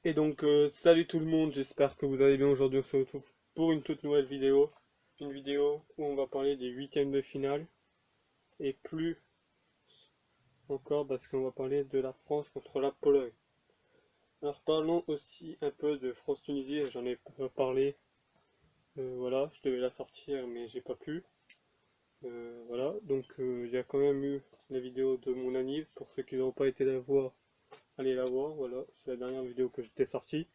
Et donc, salut tout le monde, j'espère que vous allez bien. Aujourd'hui, on se retrouve pour une toute nouvelle vidéo. Une vidéo où on va parler des huitièmes de finale. Et plus encore parce qu'on va parler de la France contre la Pologne. Alors parlons aussi un peu de France-Tunisie, j'en ai pas parlé. Voilà, je devais la sortir mais j'ai pas pu. Voilà, donc il y a quand même eu la vidéo de mon anniv. Pour ceux qui n'ont pas été la voir, allez la voir. Voilà, c'est la dernière vidéo que j'étais sortie.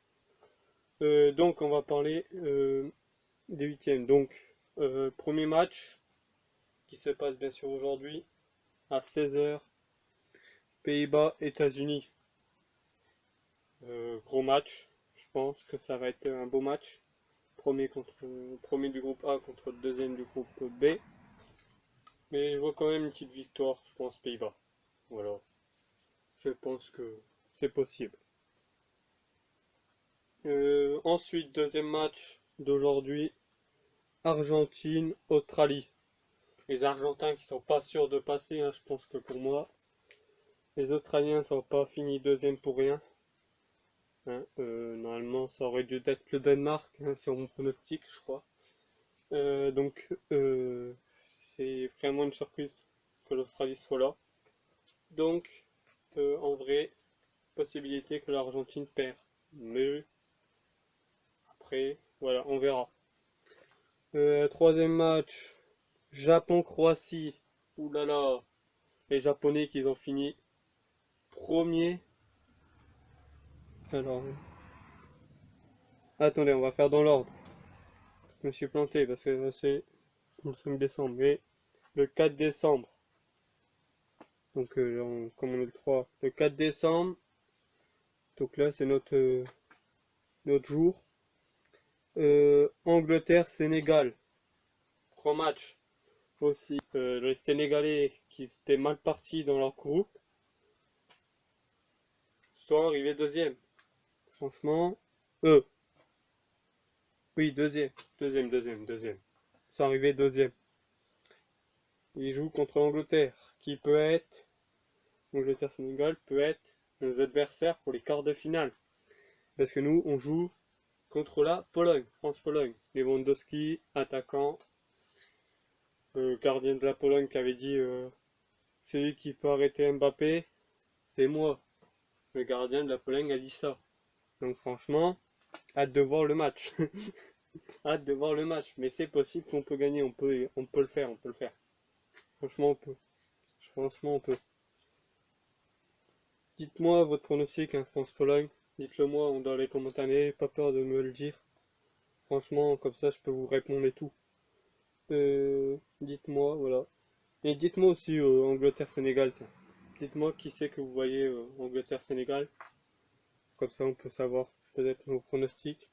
Donc on va parler des huitièmes. Donc, premier match qui se passe bien sûr aujourd'hui à 16h, Pays-Bas, États-Unis. Gros match, je pense que ça va être un beau match. Premier du groupe A contre le deuxième du groupe B. Mais je vois quand même une petite victoire, je pense, Pays-Bas. Voilà, je pense que c'est possible. Ensuite, deuxième match d'aujourd'hui, Argentine-Australie. Les Argentins qui sont pas sûrs de passer, hein, je pense que pour moi, les Australiens sont pas finis deuxième pour rien. Hein. Normalement, ça aurait dû être le Danemark, hein, sur mon pronostic, je crois. C'est vraiment une surprise que l'Australie soit là. Donc, en vrai, possibilité que l'Argentine perd. Mais après, voilà, on verra. Troisième match, Japon-Croatie. Ouh là là, les Japonais qui ont fini premier. Alors, attendez, on va faire dans l'ordre. Je me suis planté parce que c'est pour le 5 décembre. Mais le 4 décembre, donc comme on est le 3, le 4 décembre, donc là c'est notre jour. Angleterre-Sénégal, gros match aussi. Les Sénégalais qui étaient mal partis dans leur groupe sont arrivés deuxième. Franchement, eux, oui, deuxième. Ils sont arrivés deuxième. Ils jouent contre l'Angleterre, qui peut être, Angleterre-Sénégal peut être nos adversaires pour les quarts de finale. Parce que nous, on joue contre la Pologne, France-Pologne. Lewandowski, attaquant, gardien de la Pologne qui avait dit celui qui peut arrêter Mbappé, c'est moi. Le gardien de la Pologne a dit ça. Donc franchement, hâte de voir le match. Hâte de voir le match. Mais c'est possible qu'on peut gagner, on peut le faire, on peut le faire. Franchement, on peut. Franchement, on peut. Dites-moi votre pronostic, hein, France-Pologne. Dites-le moi dans les commentaires, n'ayez pas peur de me le dire. Franchement, comme ça, je peux vous répondre et tout. Dites-moi, voilà. Et dites-moi aussi Angleterre-Sénégal, tiens. Dites-moi qui c'est que vous voyez Angleterre-Sénégal. Comme ça, on peut savoir peut-être nos pronostics.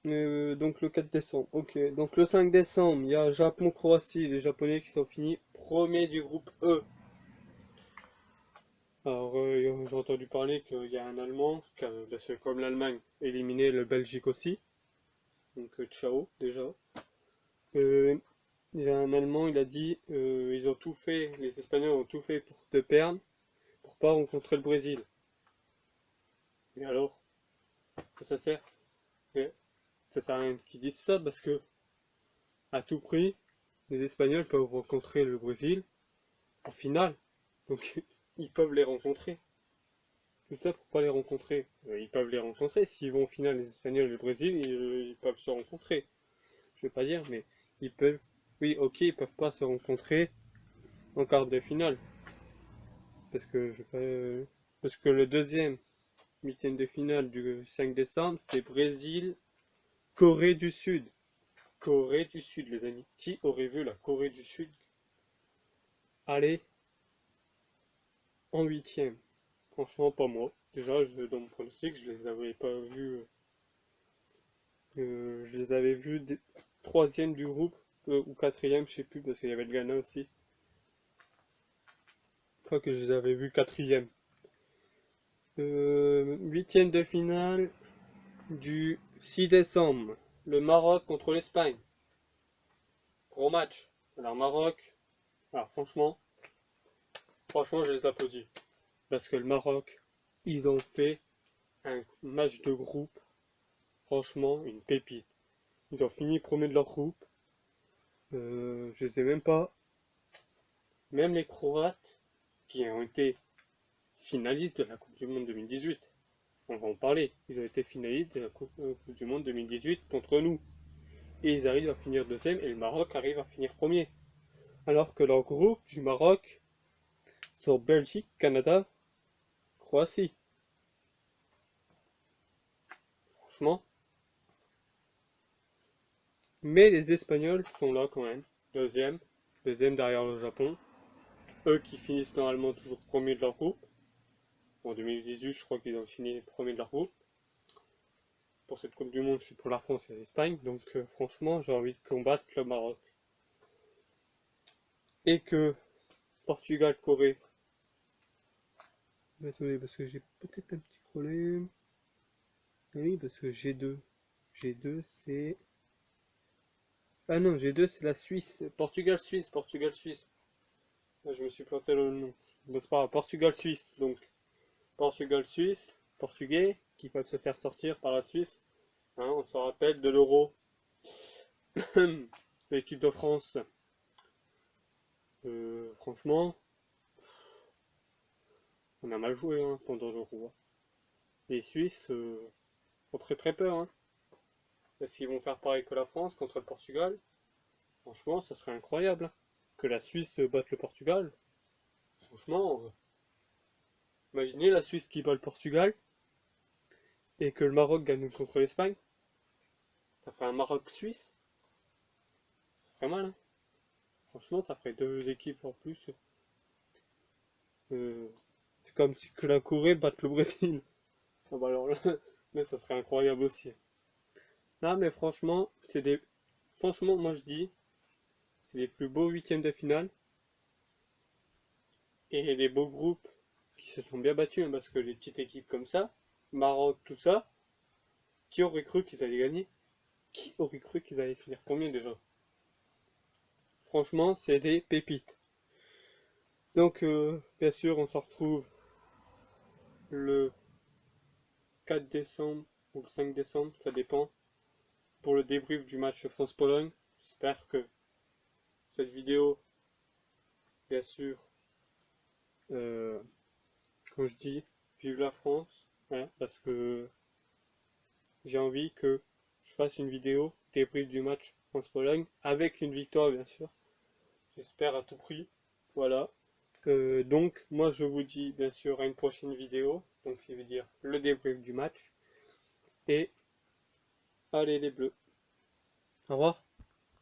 Donc le 4 décembre, ok. Donc le 5 décembre, il y a Japon-Croatie, les Japonais qui sont finis premiers du groupe E. Alors j'ai entendu parler qu'il y a un Allemand, parce que comme l'Allemagne éliminé le Belgique aussi, donc ciao déjà. Euh, il y a un Allemand, il a dit, ils ont tout fait, les Espagnols ont tout fait pour te perdre, pour pas rencontrer le Brésil. Et alors, que ça sert? Et ça sert à rien qu'ils disent ça parce que, à tout prix, les Espagnols peuvent rencontrer le Brésil en finale. Donc, ils peuvent les rencontrer. Tout ça pour pas les rencontrer. Ils peuvent les rencontrer. S'ils vont en finale, les Espagnols et le Brésil, ils peuvent se rencontrer. Je vais pas dire, mais ils peuvent. Oui, ok, ils peuvent pas se rencontrer en quart de finale. Parce que parce que le deuxième huitième de finale du 5 décembre, c'est Brésil-Corée du Sud. Corée du Sud, les amis. Qui aurait vu la Corée du Sud aller en huitième? Franchement, pas moi. Déjà, dans mon pronostic, je les avais pas vus. Je les avais vus troisième du groupe, ou quatrième, je sais plus, parce qu'il y avait le Ghana aussi. Je crois que je les avais vus quatrième. Huitième de finale du 6 décembre. Le Maroc contre l'Espagne. Gros match. Alors Maroc, alors franchement je les applaudis. Parce que le Maroc, ils ont fait un match de groupe, franchement, une pépite. Ils ont fini premier de leur groupe. Je sais même pas. Même les Croates, qui ont été finalistes de la Coupe du Monde 2018, on va en parler. Ils ont été finalistes de la Coupe du Monde 2018 contre nous. Et ils arrivent à finir deuxième et le Maroc arrive à finir premier. Alors que leur groupe du Maroc sont Belgique, Canada, Croatie. Franchement. Mais les Espagnols sont là quand même. Deuxième. Deuxième derrière le Japon. Eux qui finissent normalement toujours premier de leur groupe. En 2018, je crois qu'ils ont fini premier de leur groupe. Pour cette Coupe du Monde, je suis pour la France et l'Espagne. Donc franchement, j'ai envie de combattre le Maroc. Et que Portugal-Corée. Attendez, parce que j'ai peut-être un petit problème. Oui, parce que G2. G2, c'est... Ah non, G2, c'est la Suisse. Portugal-Suisse, Portugal-Suisse. Je me suis planté le nom. Bon, c'est pas grave. Portugal-Suisse. Donc, Portugal-Suisse, portugais, qui peuvent se faire sortir par la Suisse. Hein, on se rappelle de l'Euro. L'équipe de France. Franchement, on a mal joué hein, pendant l'Euro. Les Suisses ont très très peur. Hein. Est-ce qu'ils vont faire pareil que la France contre le Portugal? Franchement, ça serait incroyable. Hein. Que la Suisse batte le Portugal. Franchement, imaginez la Suisse qui bat le Portugal et que le Maroc gagne contre l'Espagne. Ça ferait un Maroc-Suisse. Ça ferait mal. Hein. Franchement, ça ferait deux équipes en plus. C'est comme si que la Corée batte le Brésil. Ah bah alors là, mais ça serait incroyable aussi. Non mais franchement, c'est des... Franchement, moi je dis, c'est les plus beaux huitièmes de finale. Et les beaux groupes qui se sont bien battus, hein, parce que les petites équipes comme ça, Maroc, tout ça, qui aurait cru qu'ils allaient gagner? Qui aurait cru qu'ils allaient finir combien déjà? Franchement, c'est des pépites. Donc, bien sûr, on se retrouve le 4 décembre ou le 5 décembre, ça dépend, pour le débrief du match France-Pologne. J'espère que cette vidéo, bien sûr, comme je dis, vive la France, hein, parce que j'ai envie que je fasse une vidéo débrief du match France-Pologne, avec une victoire, bien sûr. J'espère à tout prix. Voilà. Donc, moi, je vous dis, bien sûr, à une prochaine vidéo. Donc, qui veut dire le débrief du match. Et allez les Bleus. Au revoir.